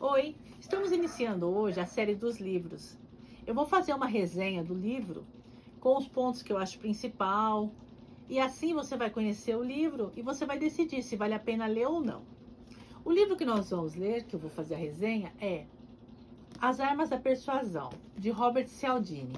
Oi, estamos iniciando hoje a série dos livros. Eu vou fazer uma resenha do livro com os pontos que eu acho principal e assim você vai conhecer o livro e você vai decidir se vale a pena ler ou não. O livro que nós vamos ler, que eu vou fazer a resenha, é As Armas da Persuasão, de Robert Cialdini.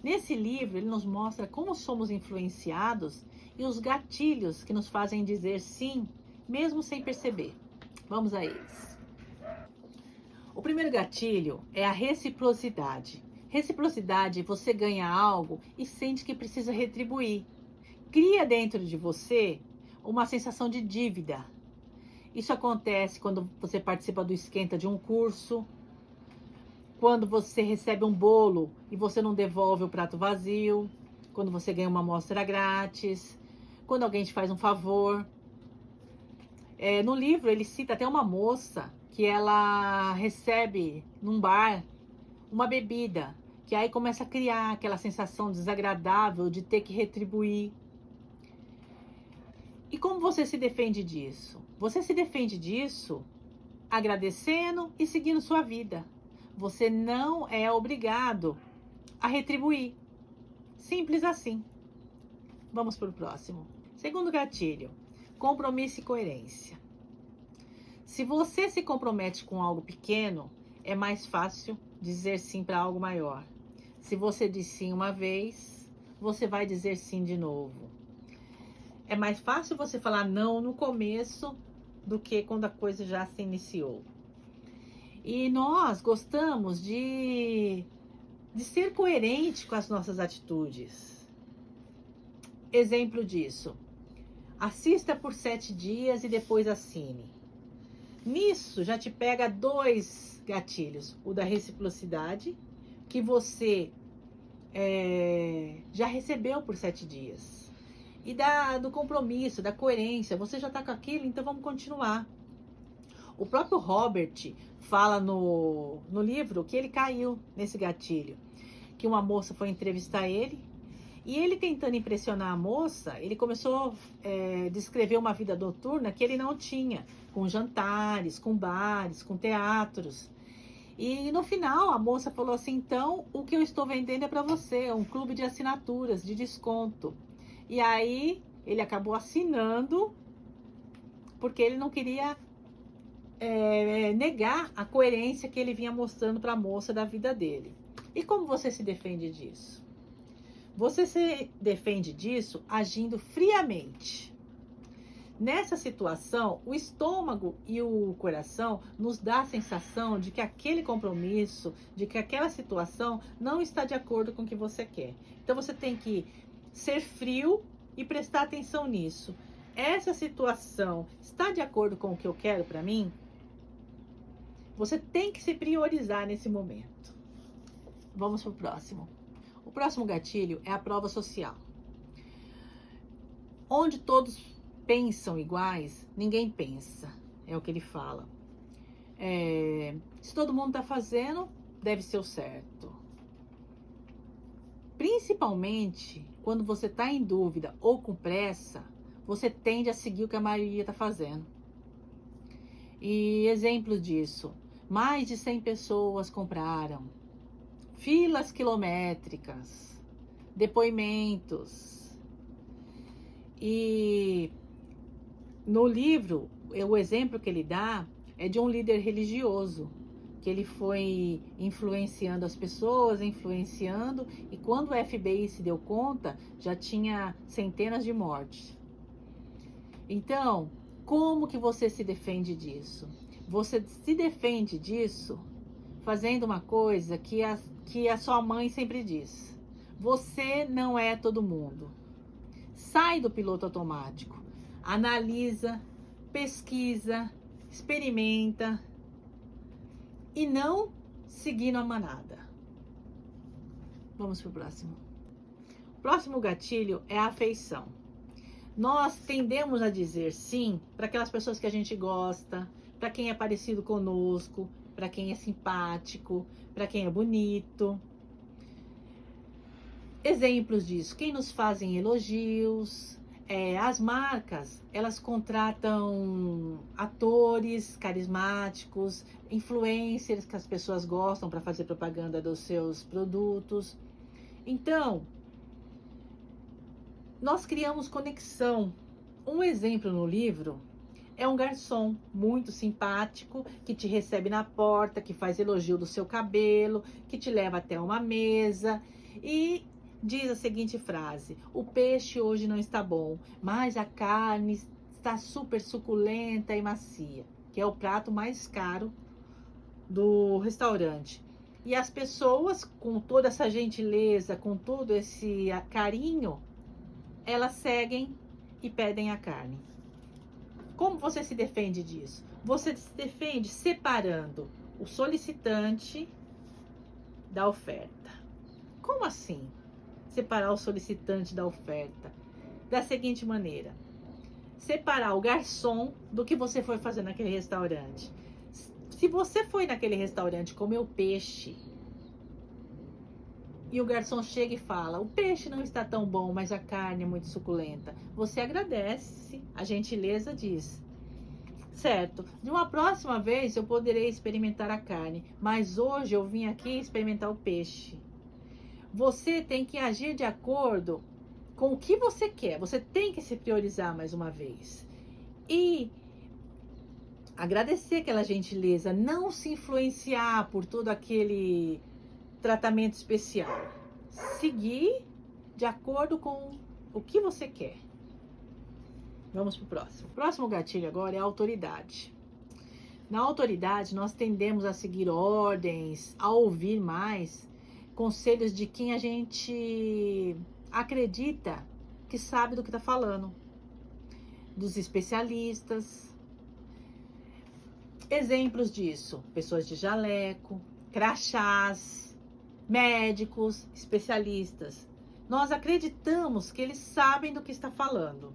Nesse livro, ele nos mostra como somos influenciados e os gatilhos que nos fazem dizer sim, mesmo sem perceber. Vamos a eles. O primeiro gatilho é a reciprocidade. Reciprocidade, você ganha algo e sente que precisa retribuir. Cria dentro de você uma sensação de dívida. Isso acontece quando você participa do esquenta de um curso, quando você recebe um bolo e você não devolve o prato vazio, quando você ganha uma amostra grátis, quando alguém te faz um favor. No livro ele cita até uma moça que ela recebe num bar uma bebida, que aí começa a criar aquela sensação desagradável de ter que retribuir. E como você se defende disso? Você se defende disso agradecendo e seguindo sua vida. Você não é obrigado a retribuir. Simples assim. Vamos para o próximo. Segundo gatilho, compromisso e coerência. Se você se compromete com algo pequeno, é mais fácil dizer sim para algo maior. Se você diz sim uma vez, você vai dizer sim de novo. É mais fácil você falar não no começo do que quando a coisa já se iniciou. E nós gostamos de ser coerente com as nossas atitudes. Exemplo disso: assista por 7 dias e depois assine. Nisso já te pega 2 gatilhos. O da reciprocidade, que você já recebeu por 7 dias. E do compromisso, da coerência. Você já está com aquilo, então vamos continuar. O próprio Robert fala no livro que ele caiu nesse gatilho. Que uma moça foi entrevistar ele. E ele tentando impressionar a moça, ele começou a descrever uma vida noturna que ele não tinha. Com jantares, com bares, com teatros. E no final a moça falou assim: então o que eu estou vendendo é para você, um clube de assinaturas, de desconto. E aí ele acabou assinando, porque ele não queria negar a coerência que ele vinha mostrando para a moça da vida dele. E como você se defende disso? Você se defende disso agindo friamente. Nessa situação, o estômago e o coração nos dá a sensação de que aquele compromisso, de que aquela situação não está de acordo com o que você quer. Então você tem que ser frio e prestar atenção nisso. Essa situação está de acordo com o que eu quero para mim? Você tem que se priorizar nesse momento. Vamos para o próximo. O próximo gatilho é a prova social. Onde todos pensam iguais, ninguém pensa. É o que ele fala. Se todo mundo está fazendo, deve ser o certo. Principalmente quando você está em dúvida ou com pressa, você tende a seguir o que a maioria está fazendo. E exemplo disso: mais de 100 pessoas compraram. Filas quilométricas. Depoimentos. E no livro, o exemplo que ele dá é de um líder religioso, que ele foi influenciando as pessoas, e quando o FBI se deu conta, já tinha centenas de mortes. Então, como que você se defende disso? Você se defende disso fazendo uma coisa que a sua mãe sempre diz: você não é todo mundo. Sai do piloto automático, analisa, pesquisa, experimenta e não seguindo a manada. Vamos para o próximo. O próximo gatilho é a afeição. Nós tendemos a dizer sim para aquelas pessoas que a gente gosta, para quem é parecido conosco, para quem é simpático, para quem é bonito. Exemplos disso: quem nos fazem elogios, As marcas, elas contratam atores carismáticos, influencers que as pessoas gostam para fazer propaganda dos seus produtos. Então, nós criamos conexão. Um exemplo no livro é um garçom muito simpático que te recebe na porta, que faz elogio do seu cabelo, que te leva até uma mesa e diz a seguinte frase: o peixe hoje não está bom, mas a carne está super suculenta e macia, que é o prato mais caro do restaurante. E as pessoas, com toda essa gentileza, com todo esse carinho, elas seguem e pedem a carne. Como você se defende disso? Você se defende separando o solicitante da oferta. Como assim? Separar o solicitante da oferta? Da seguinte maneira: separar o garçom do que você foi fazer naquele restaurante. Se você foi naquele restaurante comer o peixe e o garçom chega e fala: o peixe não está tão bom, mas a carne é muito suculenta, você agradece, a gentileza diz: certo, de uma próxima vez eu poderei experimentar a carne, mas hoje eu vim aqui experimentar o peixe. Você tem que agir de acordo com o que você quer. Você tem que se priorizar mais uma vez. E agradecer aquela gentileza, não se influenciar por todo aquele tratamento especial. Seguir de acordo com o que você quer. Vamos para o próximo. O próximo gatilho agora é a autoridade. Na autoridade, nós tendemos a seguir ordens, a ouvir mais conselhos de quem a gente acredita que sabe do que está falando, dos especialistas. Exemplos disso: pessoas de jaleco, crachás, médicos, especialistas. Nós acreditamos que eles sabem do que está falando.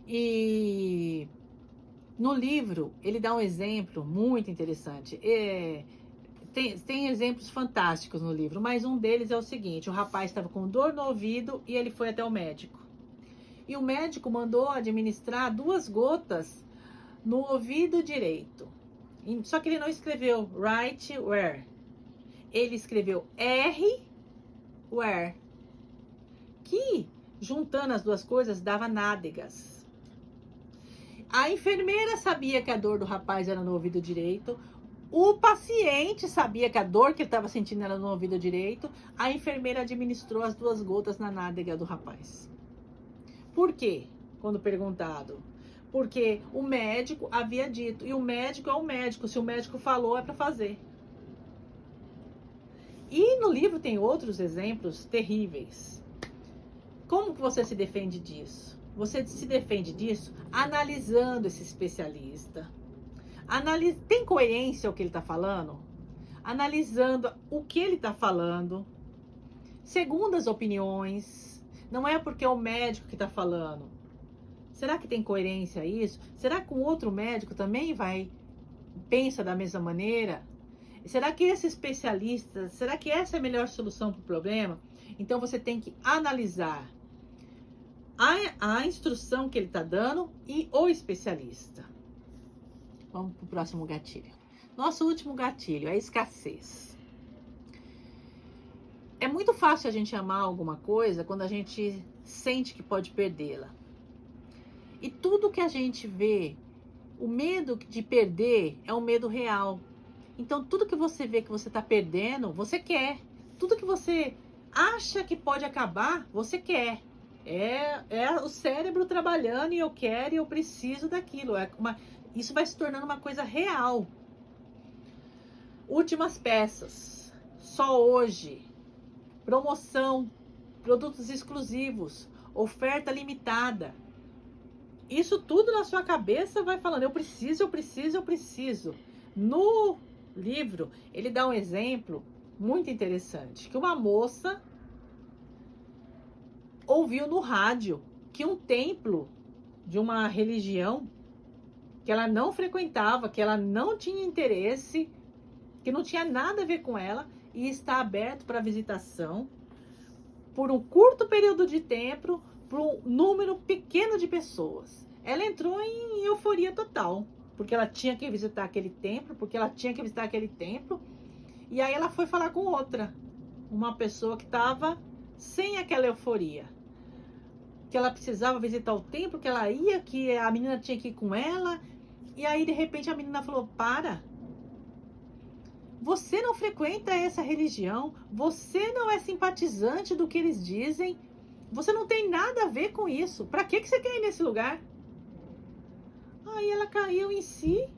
E no livro ele dá um exemplo muito interessante. Tem exemplos fantásticos no livro, mas um deles é o seguinte: o rapaz estava com dor no ouvido e ele foi até o médico. E o médico mandou administrar 2 gotas no ouvido direito. Só que ele não escreveu right where. Ele escreveu R where. Que, juntando as 2 coisas, dava nádegas. A enfermeira sabia que a dor do rapaz era no ouvido direito. O paciente sabia que a dor que ele estava sentindo era no ouvido direito. A enfermeira administrou as 2 gotas na nádega do rapaz. Por quê? Quando perguntado. Porque o médico havia dito. E o médico é o médico. Se o médico falou, é para fazer. E no livro tem outros exemplos terríveis. Como que você se defende disso? Você se defende disso analisando esse especialista. Tem coerência o que ele está falando? Analisando o que ele está falando, segundo as opiniões. Não é porque é o médico que está falando. Será que tem coerência isso? Será que um outro médico também pensa da mesma maneira? Será que esse especialista, será que essa é a melhor solução para o problema? Então você tem que analisar a instrução que ele está dando e o especialista. Vamos para o próximo gatilho. Nosso último gatilho é a escassez. É muito fácil a gente amar alguma coisa quando a gente sente que pode perdê-la. E tudo que a gente vê, o medo de perder é um medo real. Então tudo que você vê que você está perdendo, você quer. Tudo que você acha que pode acabar, você quer. É o cérebro trabalhando e eu quero e eu preciso daquilo. Isso vai se tornando uma coisa real. Últimas peças. Só hoje. Promoção. Produtos exclusivos. Oferta limitada. Isso tudo na sua cabeça vai falando: eu preciso, eu preciso, eu preciso. No livro, ele dá um exemplo muito interessante. Que uma moça ouviu no rádio que um templo de uma religião que ela não frequentava, que ela não tinha interesse, que não tinha nada a ver com ela, e está aberto para visitação por um curto período de tempo, para um número pequeno de pessoas. Ela entrou em euforia total, porque ela tinha que visitar aquele templo, e aí ela foi falar com outra, uma pessoa que estava sem aquela euforia, que ela precisava visitar o templo, que ela ia, que a menina tinha que ir com ela, e aí de repente a menina falou: para, você não frequenta essa religião, você não é simpatizante do que eles dizem, você não tem nada a ver com isso, para que você quer ir nesse lugar? Aí ela caiu em si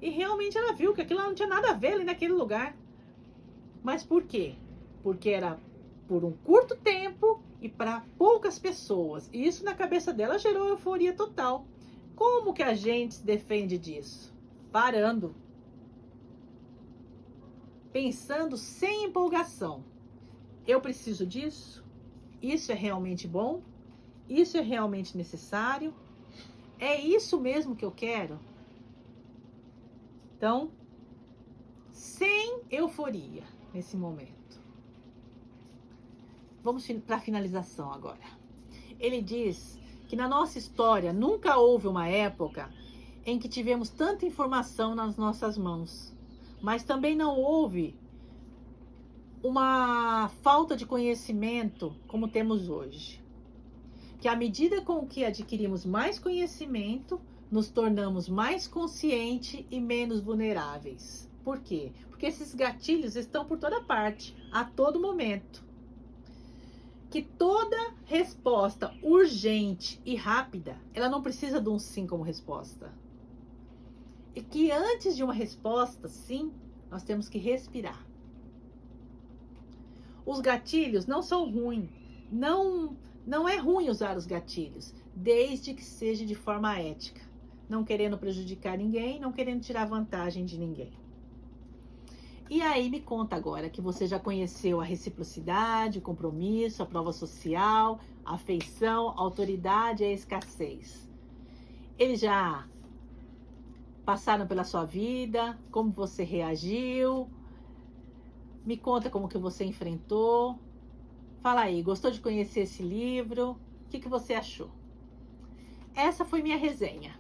e realmente ela viu que aquilo não tinha nada a ver ali naquele lugar. Mas por quê? Porque era por um curto tempo e para poucas pessoas. E isso na cabeça dela gerou euforia total. Como que a gente se defende disso? Parando. Pensando sem empolgação. Eu preciso disso? Isso é realmente bom? Isso é realmente necessário? É isso mesmo que eu quero? Então, sem euforia nesse momento. Vamos para a finalização agora. Ele diz que na nossa história nunca houve uma época em que tivemos tanta informação nas nossas mãos, mas também não houve uma falta de conhecimento como temos hoje. Que à medida com que adquirimos mais conhecimento, nos tornamos mais conscientes e menos vulneráveis. Por quê? Porque esses gatilhos estão por toda parte, a todo momento. Que toda resposta urgente e rápida, ela não precisa de um sim como resposta. E que antes de uma resposta sim, nós temos que respirar. Os gatilhos não são ruins. Não é ruim usar os gatilhos, desde que seja de forma ética. Não querendo prejudicar ninguém, não querendo tirar vantagem de ninguém. E aí me conta agora que você já conheceu a reciprocidade, o compromisso, a prova social, a afeição, a autoridade e a escassez. Eles já passaram pela sua vida, como você reagiu? Me conta como que você enfrentou. Fala aí, gostou de conhecer esse livro? O que você achou? Essa foi minha resenha.